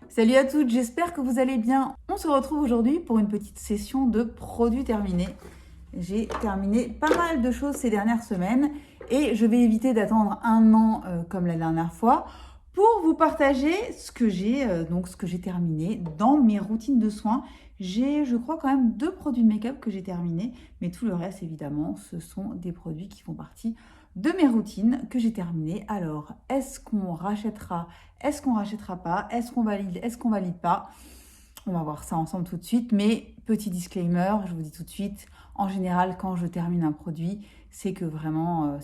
Salut à toutes, j'espère que vous allez bien. On se retrouve aujourd'hui pour une petite session de produits terminés. J'ai terminé pas mal de choses ces dernières semaines et je vais éviter d'attendre un an comme la dernière fois pour vous partager ce que j'ai terminé dans mes routines de soins. J'ai, je crois, quand même 2 produits de make-up que j'ai terminés, mais tout le reste, évidemment, ce sont des produits qui font partie de mes routines que j'ai terminées. Alors, est-ce qu'on rachètera? Est-ce qu'on rachètera pas? Est-ce qu'on valide? Est-ce qu'on valide pas? On va voir ça ensemble tout de suite. Mais petit disclaimer, je vous dis tout de suite, en général, quand je termine un produit, c'est que vraiment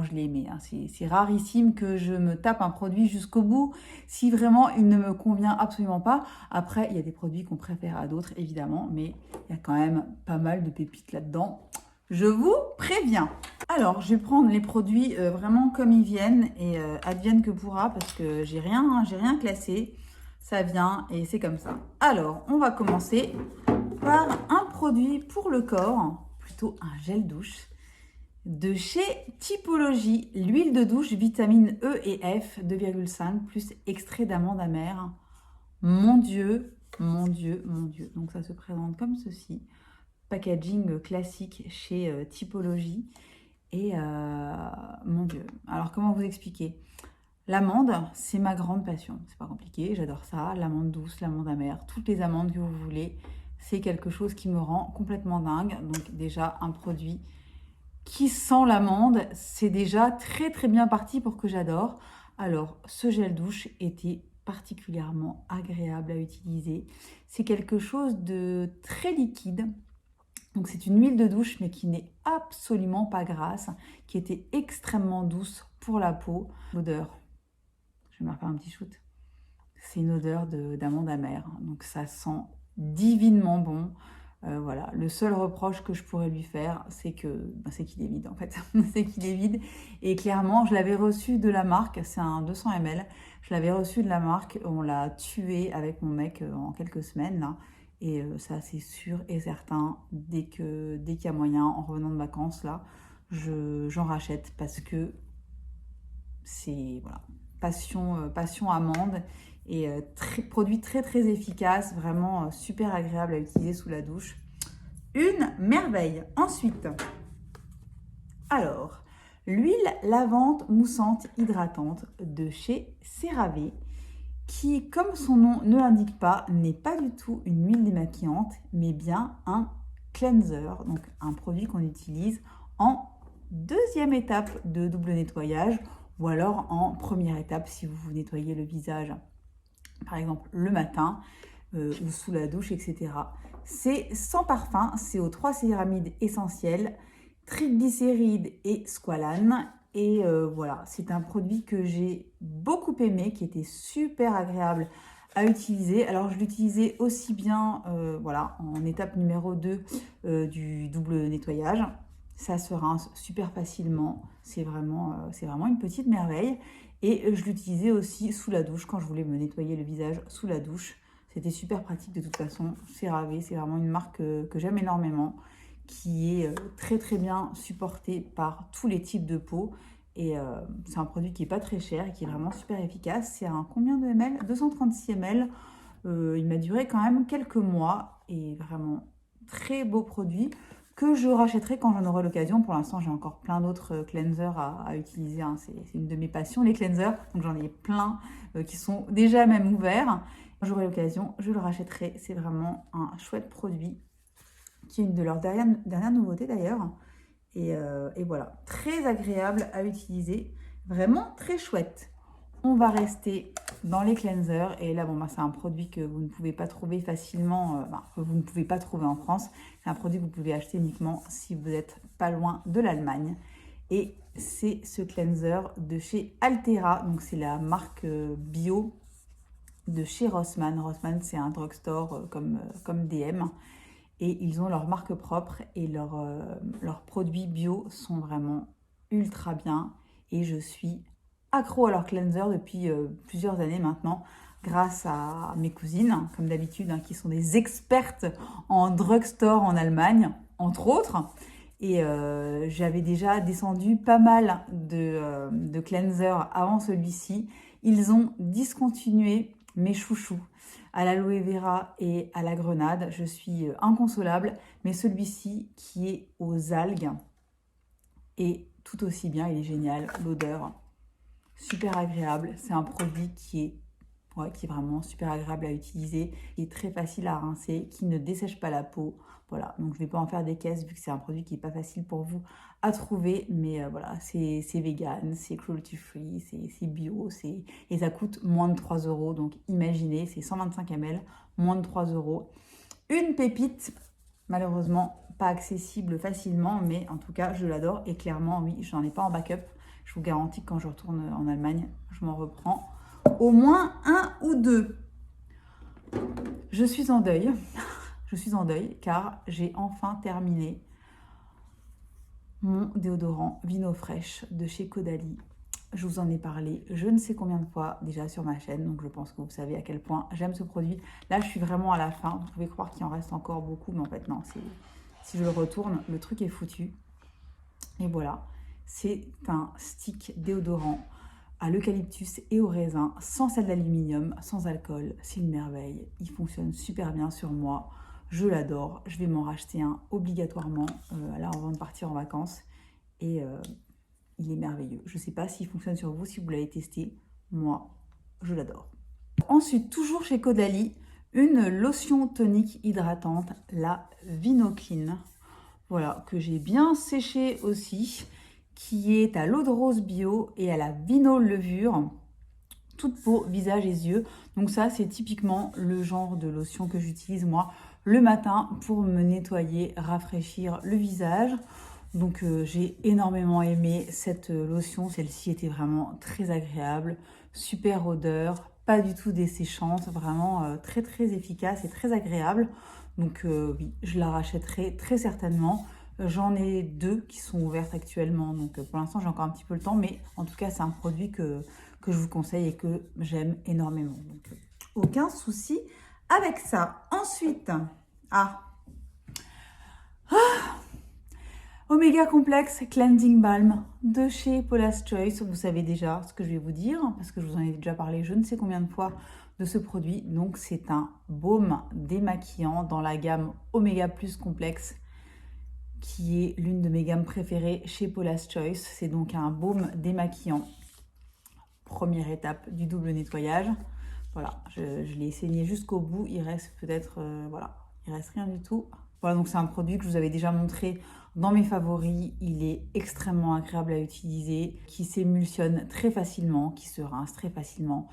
je l'ai aimé, hein. C'est rarissime que je me tape un produit jusqu'au bout si vraiment il ne me convient absolument pas. Après, il y a des produits qu'on préfère à d'autres, évidemment, mais il y a quand même pas mal de pépites là-dedans. Je vous préviens. Alors, je vais prendre les produits vraiment comme ils viennent et advienne que pourra parce que j'ai rien classé. Ça vient et c'est comme ça. Alors, on va commencer par un produit pour le corps, plutôt un gel douche de chez Typologie, l'huile de douche vitamine E et F 2,5 plus extrait d'amande amère. Mon Dieu, mon Dieu, mon Dieu. Donc ça se présente comme ceci. Packaging classique chez Typologie. Et mon Dieu, alors comment vous expliquer? L'amande, c'est ma grande passion. C'est pas compliqué, j'adore ça. L'amande douce, l'amande amère, toutes les amandes que vous voulez. C'est quelque chose qui me rend complètement dingue. Donc déjà, un produit qui sent l'amande, c'est déjà très très bien parti pour que j'adore. Alors, ce gel douche était particulièrement agréable à utiliser. C'est quelque chose de très liquide. Donc c'est une huile de douche mais qui n'est absolument pas grasse, qui était extrêmement douce pour la peau. L'odeur, je vais me refaire un petit shoot. C'est une odeur d'amande amère, donc ça sent divinement bon. Voilà, le seul reproche que je pourrais lui faire, c'est qu'il est vide en fait. C'est qu'il est vide. Et clairement, je l'avais reçu de la marque, c'est un 200 ml. Je l'avais reçu de la marque, on l'a tué avec mon mec en quelques semaines là. Et ça, c'est sûr et certain, dès qu'il y a moyen, en revenant de vacances là, j'en rachète parce que c'est voilà, passion amande et produit très très efficace, vraiment super agréable à utiliser sous la douche. Une merveille. Ensuite, alors, l'huile lavante moussante hydratante de chez CeraVe qui, comme son nom ne l'indique pas, n'est pas du tout une huile démaquillante, mais bien un cleanser, donc un produit qu'on utilise en deuxième étape de double nettoyage ou alors en première étape si vous vous nettoyez le visage, par exemple le matin ou sous la douche, etc. C'est sans parfum, c'est aux 3 céramides essentielles, triglycérides et squalane. Et voilà, c'est un produit que j'ai beaucoup aimé, qui était super agréable à utiliser. Alors, je l'utilisais aussi bien voilà, en étape numéro 2 du double nettoyage. Ça se rince super facilement. C'est vraiment une petite merveille. Et je l'utilisais aussi sous la douche, quand je voulais me nettoyer le visage sous la douche. C'était super pratique de toute façon. CeraVe, c'est vraiment une marque que j'aime énormément, qui est très très bien supporté par tous les types de peau. Et c'est un produit qui n'est pas très cher et qui est vraiment super efficace. C'est un combien de ml? 236 ml. Il m'a duré quand même quelques mois et vraiment très beau produit que je rachèterai quand j'en aurai l'occasion. Pour l'instant, j'ai encore plein d'autres cleansers à utiliser, hein. C'est une de mes passions, les cleansers. Donc j'en ai plein qui sont déjà même ouverts. Quand j'aurai l'occasion, je le rachèterai. C'est vraiment un chouette produit qui est une de leurs dernières nouveautés d'ailleurs. Et voilà, très agréable à utiliser, vraiment très chouette. On va rester dans les cleansers. Et là, bon, c'est un produit que vous ne pouvez pas trouver facilement, que vous ne pouvez pas trouver en France. C'est un produit que vous pouvez acheter uniquement si vous n'êtes pas loin de l'Allemagne. Et c'est ce cleanser de chez Altera. Donc, c'est la marque bio de chez Rossmann. Rossmann, c'est un drugstore comme DM. Et ils ont leur marque propre et leurs produits bio sont vraiment ultra bien. Et je suis accro à leur cleanser depuis plusieurs années maintenant, grâce à mes cousines, comme d'habitude, hein, qui sont des expertes en drugstore en Allemagne, entre autres. Et j'avais déjà descendu pas mal de cleansers avant celui-ci. Ils ont discontinué mes chouchous, à l'aloe vera et à la grenade. Je suis inconsolable, mais celui-ci qui est aux algues est tout aussi bien, il est génial, l'odeur super agréable. C'est un produit qui est vraiment super agréable à utiliser, qui est très facile à rincer, qui ne dessèche pas la peau. Voilà, donc je ne vais pas en faire des caisses vu que c'est un produit qui n'est pas facile pour vous à trouver, mais voilà, c'est vegan, c'est cruelty free, c'est bio, et ça coûte moins de 3 euros. Donc imaginez, c'est 125 ml, moins de 3 euros. Une pépite, malheureusement pas accessible facilement, mais en tout cas je l'adore et clairement oui, je n'en ai pas en backup. Je vous garantis que quand je retourne en Allemagne, je m'en reprends au moins un ou deux. Je suis en deuil. Je suis en deuil car j'ai enfin terminé mon déodorant Vino Fresh de chez Caudalie. Je vous en ai parlé je ne sais combien de fois déjà sur ma chaîne, donc je pense que vous savez à quel point j'aime ce produit. Là, je suis vraiment à la fin. Vous pouvez croire qu'il en reste encore beaucoup, mais en fait non, si je le retourne, le truc est foutu. Et voilà, c'est un stick déodorant à l'eucalyptus et au raisin, sans sel d'aluminium, sans alcool. C'est une merveille. Il fonctionne super bien sur moi. Je l'adore. Je vais m'en racheter un obligatoirement là avant de partir en vacances. Et il est merveilleux. Je ne sais pas s'il fonctionne sur vous, si vous l'avez testé. Moi, je l'adore. Ensuite, toujours chez Caudalie, une lotion tonique hydratante, la Vinoclean. Voilà, que j'ai bien séché aussi, qui est à l'eau de rose bio et à la vino levure, toute peau, visage et yeux. Donc ça, c'est typiquement le genre de lotion que j'utilise moi le matin pour me nettoyer, rafraîchir le visage. Donc j'ai énormément aimé cette lotion, celle-ci était vraiment très agréable, super odeur, pas du tout desséchante, vraiment très très efficace et très agréable. Donc oui, je la rachèterai très certainement. J'en ai 2 qui sont ouvertes actuellement, donc pour l'instant j'ai encore un petit peu le temps, mais en tout cas c'est un produit que je vous conseille et que j'aime énormément. Donc aucun souci avec ça. Ensuite, Omega Complex Cleansing Balm de chez Paula's Choice. Vous savez déjà ce que je vais vous dire, parce que je vous en ai déjà parlé je ne sais combien de fois de ce produit. Donc c'est un baume démaquillant dans la gamme Omega Plus Complexe, qui est l'une de mes gammes préférées chez Paula's Choice. C'est donc un baume démaquillant. Première étape du double nettoyage. Voilà, je l'ai saigné jusqu'au bout. Il reste peut-être, voilà, il reste rien du tout. Voilà, donc c'est un produit que je vous avais déjà montré dans mes favoris. Il est extrêmement agréable à utiliser, qui s'émulsionne très facilement, qui se rince très facilement.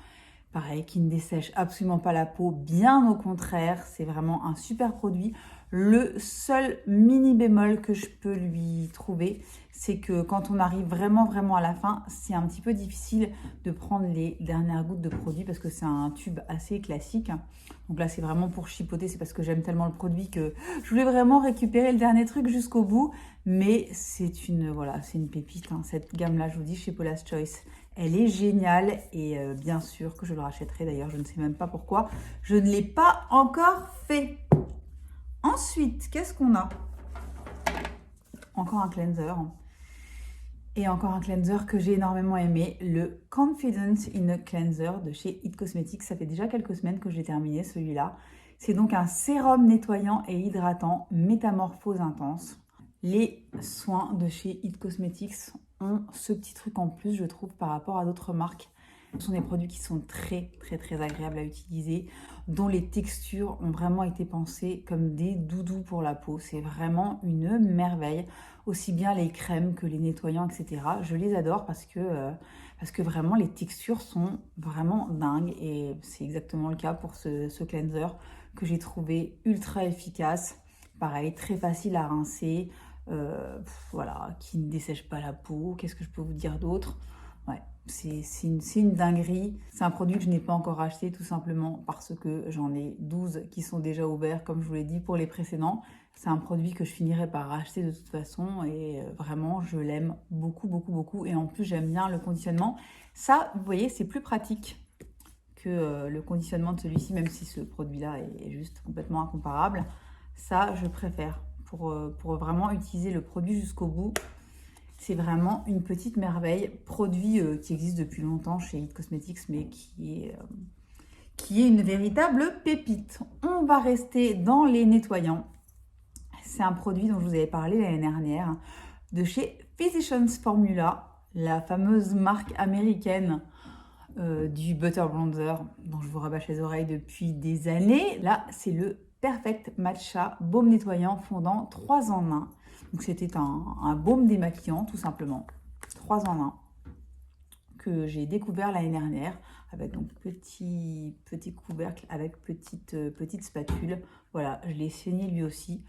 Pareil, qui ne dessèche absolument pas la peau, bien au contraire, c'est vraiment un super produit. Le seul mini bémol que je peux lui trouver, c'est que quand on arrive vraiment à la fin, c'est un petit peu difficile de prendre les dernières gouttes de produit parce que c'est un tube assez classique. Donc là, c'est vraiment pour chipoter, c'est parce que j'aime tellement le produit que je voulais vraiment récupérer le dernier truc jusqu'au bout. Mais c'est une pépite, hein. Cette gamme-là, je vous dis, chez Paula's Choice, elle est géniale et bien sûr que je le rachèterai. D'ailleurs, je ne sais même pas pourquoi. Je ne l'ai pas encore fait. Ensuite, qu'est-ce qu'on a? Encore un cleanser. Et encore un cleanser que j'ai énormément aimé, le Confidence in a Cleanser de chez It Cosmetics. Ça fait déjà quelques semaines que j'ai terminé celui-là. C'est donc un sérum nettoyant et hydratant métamorphose intense. Les soins de chez It Cosmetics ont ce petit truc en plus, je trouve, par rapport à d'autres marques. Ce sont des produits qui sont très agréables à utiliser, dont les textures ont vraiment été pensées comme des doudous pour la peau. C'est vraiment une merveille. Aussi bien les crèmes que les nettoyants, etc. Je les adore parce que vraiment les textures sont vraiment dingues. Et c'est exactement le cas pour ce cleanser que j'ai trouvé ultra efficace. Pareil, très facile à rincer. Voilà, qui ne dessèche pas la peau. Qu'est-ce que je peux vous dire d'autre? Ouais, c'est une dinguerie. C'est un produit que je n'ai pas encore acheté tout simplement parce que j'en ai 12 qui sont déjà ouverts, comme je vous l'ai dit pour les précédents. C'est un produit que je finirai par racheter de toute façon et vraiment je l'aime beaucoup et en plus j'aime bien le conditionnement. Ça, vous voyez, c'est plus pratique que le conditionnement de celui-ci, même si ce produit-là est juste complètement incomparable. Ça, je préfère pour vraiment utiliser le produit jusqu'au bout. C'est vraiment une petite merveille, produit qui existe depuis longtemps chez It Cosmetics, mais qui qui est une véritable pépite. On va rester dans les nettoyants. C'est un produit dont je vous avais parlé l'année dernière, de chez Physicians Formula, la fameuse marque américaine du Butter Bronzer, dont je vous rabâche les oreilles depuis des années. Là, c'est le Perfect Matcha Baume nettoyant fondant 3 en 1. Donc c'était un baume démaquillant, tout simplement. 3 en 1 que j'ai découvert l'année dernière avec donc petit couvercle avec petite spatule. Voilà, je l'ai saigné lui aussi.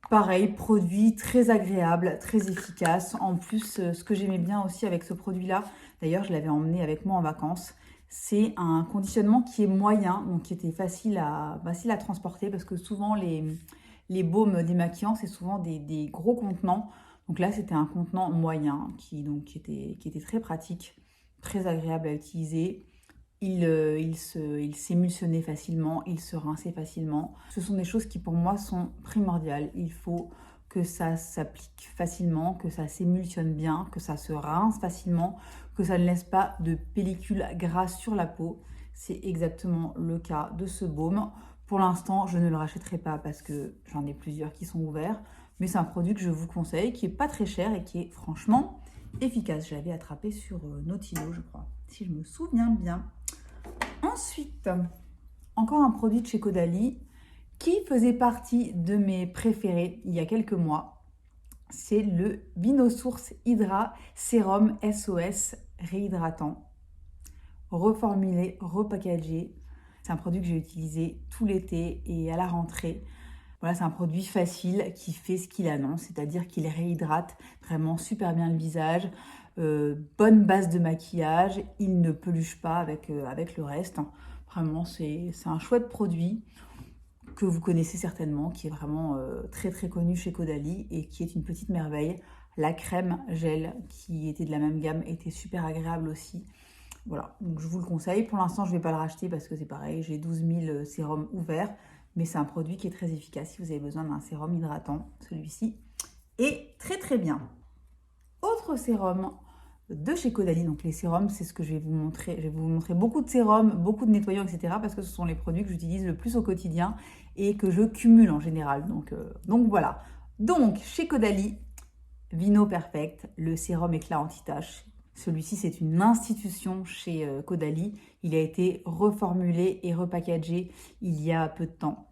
Pareil, produit très agréable, très efficace. En plus, ce que j'aimais bien aussi avec ce produit-là, d'ailleurs je l'avais emmené avec moi en vacances, c'est un conditionnement qui est moyen, donc qui était facile à transporter parce que souvent les baumes démaquillants, c'est souvent des gros contenants. Donc là, c'était un contenant moyen qui était très pratique, très agréable à utiliser. Il s'émulsionnait facilement, il se rinçait facilement. Ce sont des choses qui pour moi sont primordiales. Il faut que ça s'applique facilement, que ça s'émulsionne bien, que ça se rince facilement, que ça ne laisse pas de pellicule grasse sur la peau. C'est exactement le cas de ce baume. Pour l'instant, je ne le rachèterai pas parce que j'en ai plusieurs qui sont ouverts. Mais c'est un produit que je vous conseille, qui n'est pas très cher et qui est franchement efficace. Je l'avais attrapé sur Nautilo, je crois, si je me souviens bien. Ensuite, encore un produit de chez Caudalie qui faisait partie de mes préférés il y a quelques mois. C'est le Vinosource Hydra Sérum SOS réhydratant, reformulé, repackagé. C'est un produit que j'ai utilisé tout l'été et à la rentrée. Voilà, c'est un produit facile qui fait ce qu'il annonce, c'est-à-dire qu'il réhydrate vraiment super bien le visage, bonne base de maquillage, il ne peluche pas avec le reste. Vraiment, c'est un chouette produit que vous connaissez certainement, qui est vraiment très très connu chez Caudalie et qui est une petite merveille. La crème gel qui était de la même gamme était super agréable aussi. Voilà, donc je vous le conseille. Pour l'instant, je ne vais pas le racheter parce que c'est pareil, j'ai 12 000 sérums ouverts. Mais c'est un produit qui est très efficace si vous avez besoin d'un sérum hydratant. Celui-ci est très très bien. Autre sérum de chez Caudalie. Donc les sérums, c'est ce que je vais vous montrer. Je vais vous montrer beaucoup de sérums, beaucoup de nettoyants, etc. Parce que ce sont les produits que j'utilise le plus au quotidien et que je cumule en général. Donc voilà. Donc chez Caudalie, Vino Perfect, le sérum éclat anti-tache. Celui-ci, c'est une institution chez Caudalie. Il a été reformulé et repackagé il y a peu de temps.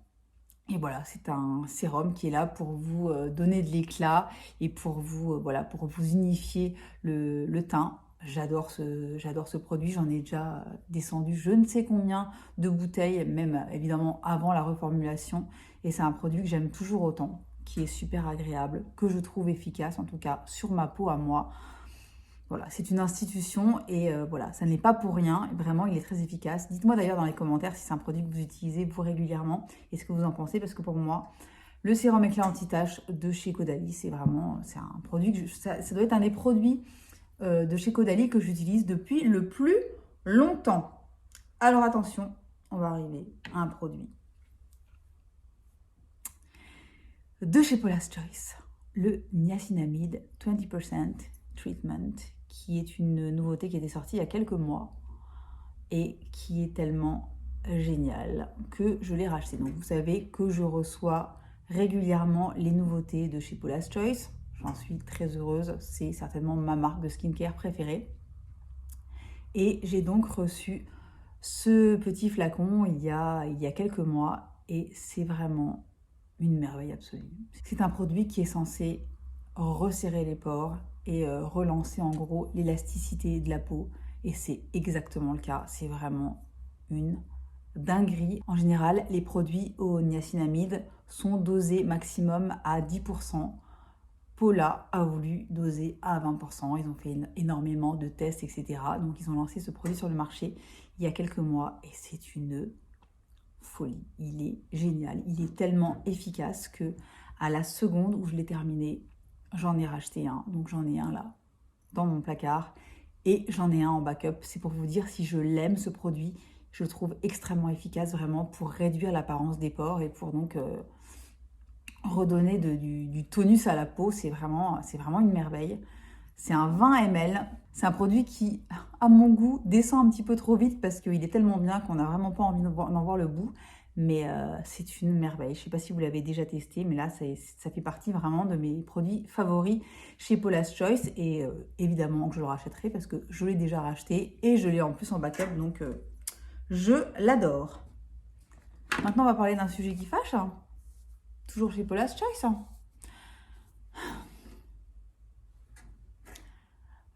Et voilà, c'est un sérum qui est là pour vous donner de l'éclat et pour vous, pour vous unifier le teint. J'adore ce produit, j'en ai déjà descendu je ne sais combien de bouteilles, même évidemment avant la reformulation. Et c'est un produit que j'aime toujours autant, qui est super agréable, que je trouve efficace, en tout cas sur ma peau à moi. Voilà, c'est une institution et voilà, ça n'est pas pour rien. Vraiment, il est très efficace. Dites-moi d'ailleurs dans les commentaires si c'est un produit que vous utilisez vous régulièrement et ce que vous en pensez. Parce que pour moi, le sérum éclat anti-tache de chez Caudalie, c'est un produit que ça doit être un des produits de chez Caudalie que j'utilise depuis le plus longtemps. Alors attention, on va arriver à un produit de chez Paula's Choice, le niacinamide 20% Treatment, qui est une nouveauté qui était sortie il y a quelques mois et qui est tellement géniale que je l'ai racheté. Donc vous savez que je reçois régulièrement les nouveautés de chez Paula's Choice. J'en suis très heureuse, c'est certainement ma marque de skincare préférée. Et j'ai donc reçu ce petit flacon il y a quelques mois et c'est vraiment une merveille absolue. C'est un produit qui est censé resserrer les pores et relancer en gros l'élasticité de la peau. Et c'est exactement le cas, c'est vraiment une dinguerie. En général, les produits au niacinamide sont dosés maximum à 10%. Paula a voulu doser à 20%. Ils ont fait énormément de tests, etc. Donc ils ont lancé ce produit sur le marché il y a quelques mois et c'est une folie. Il est génial, il est tellement efficace que à la seconde où je l'ai terminé, j'en ai racheté un. Donc j'en ai un là dans mon placard et j'en ai un en backup. C'est pour vous dire si je l'aime ce produit. Je le trouve extrêmement efficace vraiment pour réduire l'apparence des pores et pour donc redonner du tonus à la peau. C'est vraiment une merveille. C'est un 20 ml. C'est un produit qui, à mon goût, descend un petit peu trop vite parce qu'il est tellement bien qu'on n'a vraiment pas envie d'en voir le bout. Mais c'est une merveille. Je ne sais pas si vous l'avez déjà testé, mais là, ça fait partie vraiment de mes produits favoris chez Paula's Choice. Et évidemment que je le rachèterai parce que je l'ai déjà racheté et je l'ai en plus en backup. Donc, je l'adore. Maintenant, on va parler d'un sujet qui fâche. Toujours chez Paula's Choice.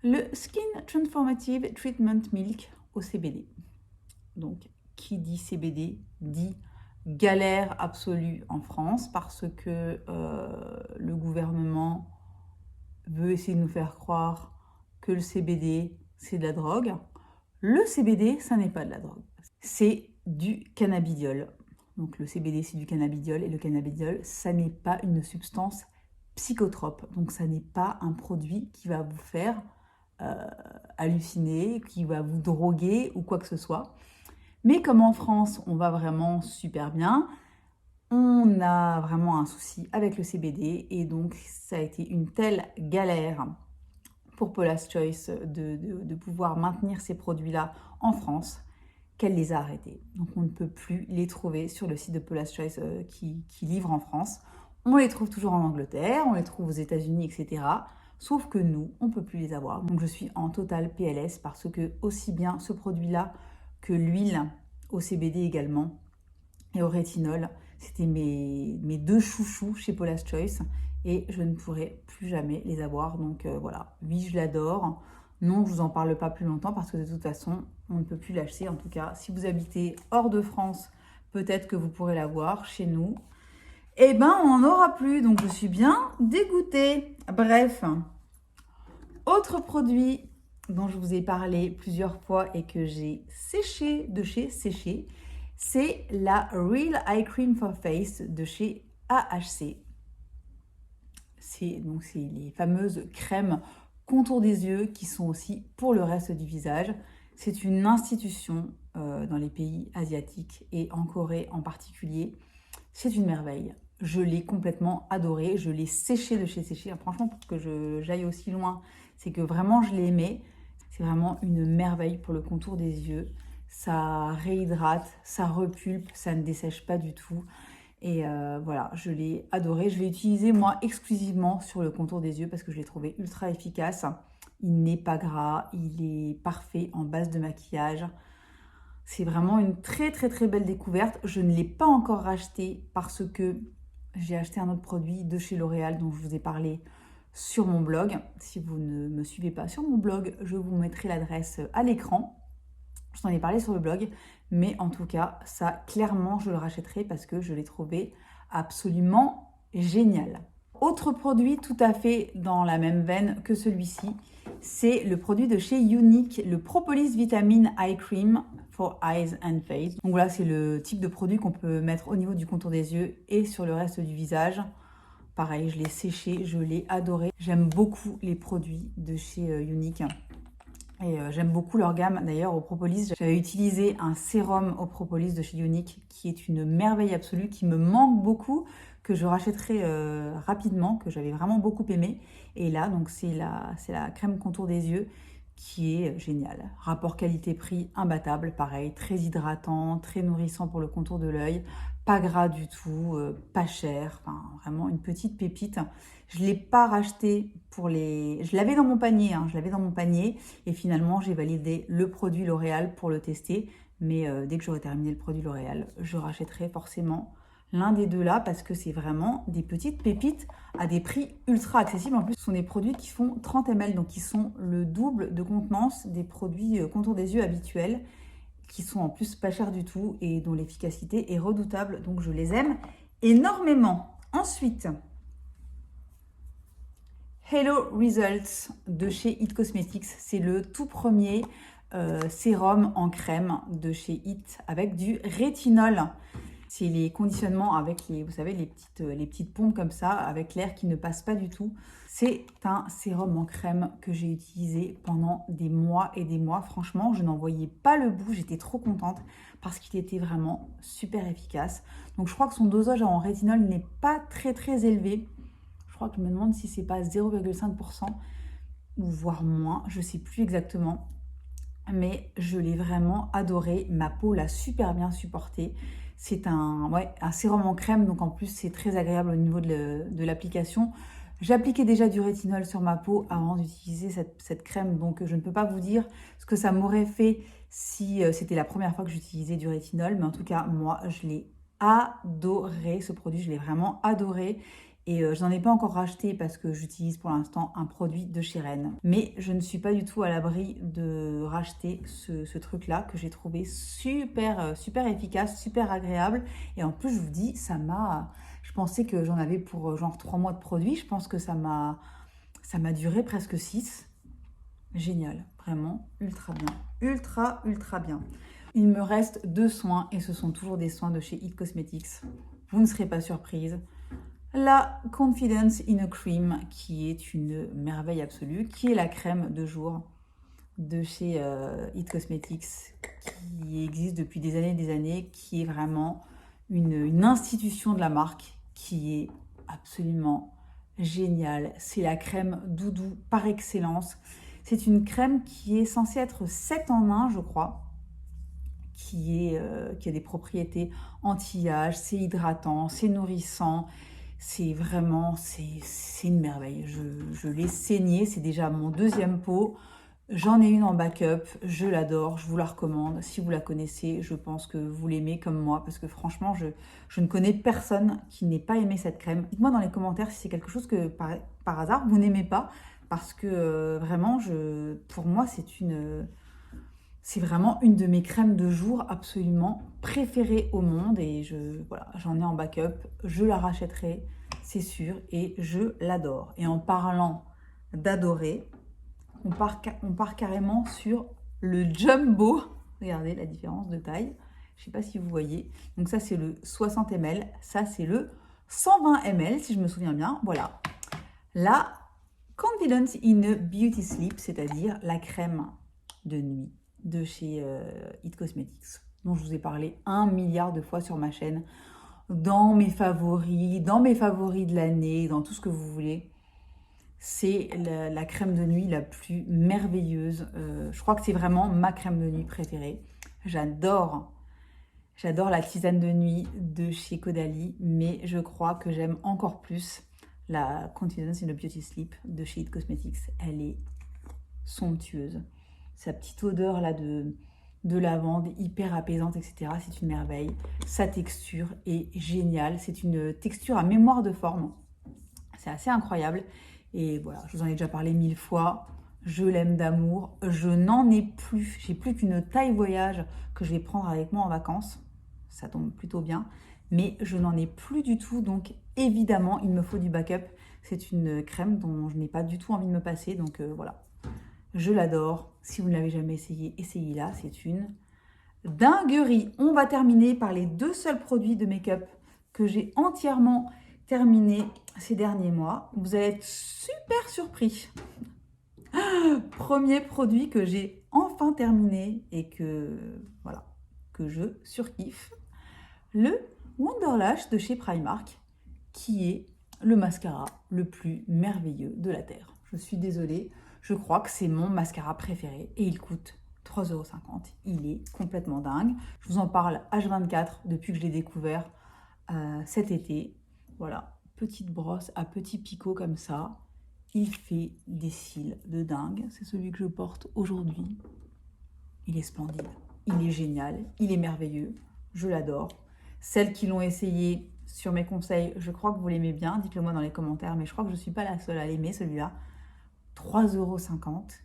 Le Skin Transformative Treatment Milk au CBD. Donc, qui dit CBD dit galère absolue en France parce que le gouvernement veut essayer de nous faire croire que le CBD, c'est de la drogue. Le CBD, ça n'est pas de la drogue. C'est du cannabidiol. Donc, le CBD, c'est du cannabidiol et le cannabidiol, ça n'est pas une substance psychotrope. Donc, ça n'est pas un produit qui va vous faire halluciner, qui va vous droguer ou quoi que ce soit. Mais comme en France, on va vraiment super bien, on a vraiment un souci avec le CBD et donc ça a été une telle galère pour Paula's Choice de pouvoir maintenir ces produits-là en France qu'elle les a arrêtés. Donc on ne peut plus les trouver sur le site de Paula's Choice qui livre en France. On les trouve toujours en Angleterre, on les trouve aux États-Unis, etc. Sauf que nous, on ne peut plus les avoir. Donc je suis en total PLS parce que aussi bien ce produit-là que l'huile au CBD également et au rétinol, c'était mes deux chouchous chez Paula's Choice et je ne pourrai plus jamais les avoir. Donc voilà, oui, je l'adore. Non, je vous en parle pas plus longtemps parce que de toute façon, on ne peut plus l'acheter. En tout cas, si vous habitez hors de France, peut-être que vous pourrez l'avoir. Chez nous, eh ben, on n'en aura plus. Donc, je suis bien dégoûtée. Bref, autre produit dont je vous ai parlé plusieurs fois et que j'ai séché de chez Séché, c'est la Real Eye Cream for Face de chez AHC. C'est les fameuses crèmes contour des yeux qui sont aussi pour le reste du visage. C'est une institution dans les pays asiatiques et en Corée en particulier. C'est une merveille. Je l'ai complètement adoré. Je l'ai séché de chez Séché. Franchement, pour que j'aille aussi loin, c'est que vraiment je l'ai aimé. C'est vraiment une merveille pour le contour des yeux. Ça réhydrate, ça repulpe, ça ne dessèche pas du tout. Et voilà, je l'ai adoré. Je l'ai utilisé moi exclusivement sur le contour des yeux parce que je l'ai trouvé ultra efficace. Il n'est pas gras, il est parfait en base de maquillage. C'est vraiment une très très très belle découverte. Je ne l'ai pas encore racheté parce que j'ai acheté un autre produit de chez L'Oréal dont je vous ai parlé sur mon blog. Si vous ne me suivez pas sur mon blog, je vous mettrai l'adresse à l'écran. Je t'en ai parlé sur le blog, mais en tout cas, ça, clairement, je le rachèterai parce que je l'ai trouvé absolument génial. Autre produit tout à fait dans la même veine que celui-ci, c'est le produit de chez Younique, le Propolis Vitamine Eye Cream for Eyes and Face. Donc voilà, c'est le type de produit qu'on peut mettre au niveau du contour des yeux et sur le reste du visage. Pareil, je l'ai séché, je l'ai adoré. J'aime beaucoup les produits de chez Younique. Et j'aime beaucoup leur gamme. D'ailleurs, au Propolis, j'avais utilisé un sérum au Propolis de chez Younique qui est une merveille absolue, qui me manque beaucoup, que je rachèterai rapidement, que j'avais vraiment beaucoup aimé. Et là, donc c'est la crème contour des yeux qui est géniale. Rapport qualité-prix imbattable, pareil, très hydratant, très nourrissant pour le contour de l'œil, pas gras du tout, pas cher, enfin vraiment une petite pépite. Je ne l'ai pas racheté pour les... Je l'avais dans mon panier, et finalement j'ai validé le produit L'Oréal pour le tester. Mais dès que j'aurai terminé le produit L'Oréal, je rachèterai forcément l'un des deux là parce que c'est vraiment des petites pépites à des prix ultra accessibles. En plus, ce sont des produits qui font 30 ml, donc qui sont le double de contenance des produits contour des yeux habituels, qui sont en plus pas chers du tout et dont l'efficacité est redoutable. Donc je les aime énormément. Ensuite, Hello Results de chez It Cosmetics. C'est le tout premier sérum en crème de chez It avec du rétinol. C'est les conditionnements avec vous savez, les petites pompes comme ça, avec l'air qui ne passe pas du tout. C'est un sérum en crème que j'ai utilisé pendant des mois et des mois. Franchement, je n'en voyais pas le bout. J'étais trop contente parce qu'il était vraiment super efficace. Donc, je crois que son dosage en rétinol n'est pas très, très élevé. Je crois que je me demande si c'est pas 0,5%. ou voire moins, je sais plus exactement. Mais je l'ai vraiment adoré. Ma peau l'a super bien supporté. C'est un sérum en crème, donc en plus c'est très agréable au niveau de l'application. J'appliquais déjà du rétinol sur ma peau avant d'utiliser cette crème, donc je ne peux pas vous dire ce que ça m'aurait fait si c'était la première fois que j'utilisais du rétinol, mais en tout cas, moi, je l'ai adoré, ce produit, je l'ai vraiment adoré. Et je n'en ai pas encore racheté parce que j'utilise pour l'instant un produit de chez Ren. Mais je ne suis pas du tout à l'abri de racheter ce truc-là que j'ai trouvé super efficace, super agréable. Et en plus, je vous dis, je pensais que j'en avais pour genre 3 mois de produit. Je pense que ça m'a duré presque 6. Génial, vraiment ultra bien. Ultra bien. Il me reste 2 soins et ce sont toujours des soins de chez It Cosmetics. Vous ne serez pas surprise. La Confidence in a Cream, qui est une merveille absolue, qui est la crème de jour de chez It Cosmetics, qui existe depuis des années, qui est vraiment une institution de la marque, qui est absolument géniale. C'est la crème doudou par excellence. C'est une crème qui est censée être 7 en 1, je crois, qui a des propriétés anti-âge, c'est hydratant, c'est nourrissant. C'est vraiment, c'est une merveille. Je l'ai saignée, c'est déjà mon 2e pot. J'en ai une en backup, je l'adore, je vous la recommande. Si vous la connaissez, je pense que vous l'aimez comme moi, parce que franchement, je ne connais personne qui n'ait pas aimé cette crème. Dites-moi dans les commentaires si c'est quelque chose que par hasard vous n'aimez pas, parce que vraiment, pour moi, c'est vraiment une de mes crèmes de jour absolument préférées au monde. Et voilà, j'en ai en backup, je la rachèterai, c'est sûr, et je l'adore. Et en parlant d'adorer, on part carrément sur le jumbo. Regardez la différence de taille. Je ne sais pas si vous voyez. Donc ça, c'est le 60 ml. Ça, c'est le 120 ml, si je me souviens bien. Voilà. La Confidence in a Beauty Sleep, c'est-à-dire la crème de nuit de chez It Cosmetics, dont je vous ai parlé 1 milliard de fois sur ma chaîne, dans mes favoris de l'année, dans tout ce que vous voulez. C'est la crème de nuit la plus merveilleuse. Je crois que c'est vraiment ma crème de nuit préférée. J'adore la tisane de nuit de chez Caudalie, mais je crois que j'aime encore plus la Confidence in a Beauty Sleep de chez It Cosmetics. Elle est somptueuse. Sa petite odeur là de lavande, hyper apaisante, etc. C'est une merveille. Sa texture est géniale. C'est une texture à mémoire de forme. C'est assez incroyable. Et voilà, je vous en ai déjà parlé 1000 fois. Je l'aime d'amour. Je n'en ai plus. J'ai plus qu'une taille voyage que je vais prendre avec moi en vacances. Ça tombe plutôt bien. Mais je n'en ai plus du tout. Donc évidemment, il me faut du backup. C'est une crème dont je n'ai pas du tout envie de me passer. Donc voilà. Je l'adore. Si vous ne l'avez jamais essayé, essayez-la. C'est une dinguerie. On va terminer par les 2 seuls produits de make-up que j'ai entièrement terminés ces derniers mois. Vous allez être super surpris. Premier produit que j'ai enfin terminé et que je surkiffe. Le Wonderlash de chez Primark, qui est le mascara le plus merveilleux de la Terre. Je suis désolée. Je crois que c'est mon mascara préféré et il coûte 3,50 €. Il est complètement dingue. Je vous en parle H24 depuis que je l'ai découvert cet été. Voilà, petite brosse à petits picots comme ça. Il fait des cils de dingue. C'est celui que je porte aujourd'hui. Il est splendide. Il est génial. Il est merveilleux. Je l'adore. Celles qui l'ont essayé sur mes conseils, je crois que vous l'aimez bien. Dites-le moi dans les commentaires, mais je crois que je ne suis pas la seule à l'aimer celui-là. 3,50 €,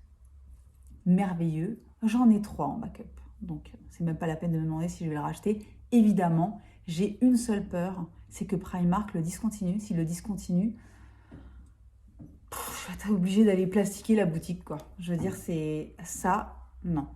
merveilleux. J'en ai 3 en backup, donc c'est même pas la peine de me demander si je vais le racheter. Évidemment, j'ai une seule peur, c'est que Primark le discontinue. S'il le discontinue, je vais être obligée d'aller plastiquer la boutique, quoi. Je veux dire, c'est ça, non.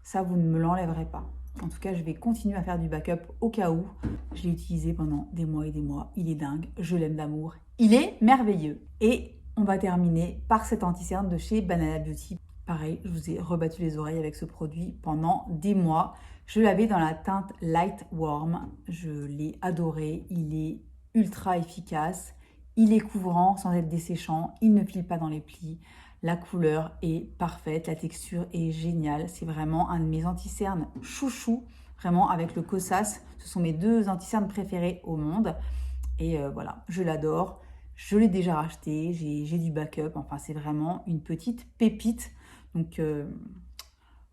Ça, vous ne me l'enlèverez pas. En tout cas, je vais continuer à faire du backup au cas où. Je l'ai utilisé pendant des mois et des mois. Il est dingue, je l'aime d'amour. Il est merveilleux. Et on va terminer par cet anti-cerne de chez Banana Beauty. Pareil, je vous ai rebattu les oreilles avec ce produit pendant des mois. Je l'avais dans la teinte Light Warm. Je l'ai adoré. Il est ultra efficace. Il est couvrant sans être desséchant. Il ne file pas dans les plis. La couleur est parfaite, la texture est géniale. C'est vraiment un de mes anti-cernes chouchou, vraiment avec le Kosas. Ce sont mes 2 anti-cernes préférés au monde. Et voilà, je l'adore. Je l'ai déjà racheté, j'ai du backup. Enfin, c'est vraiment une petite pépite. Donc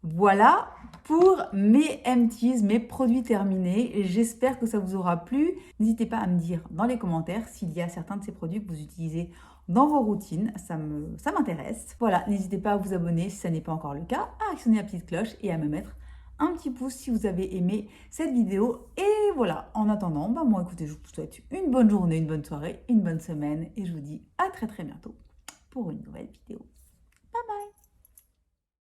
voilà pour mes empties, mes produits terminés. J'espère que ça vous aura plu. N'hésitez pas à me dire dans les commentaires s'il y a certains de ces produits que vous utilisez dans vos routines. Ça m'intéresse. Voilà, n'hésitez pas à vous abonner si ça n'est pas encore le cas, à actionner la petite cloche et à me mettre un petit pouce si vous avez aimé cette vidéo. Et voilà, en attendant, moi écoutez, je vous souhaite une bonne journée, une bonne soirée, une bonne semaine et je vous dis à très bientôt pour une nouvelle vidéo. Bye bye!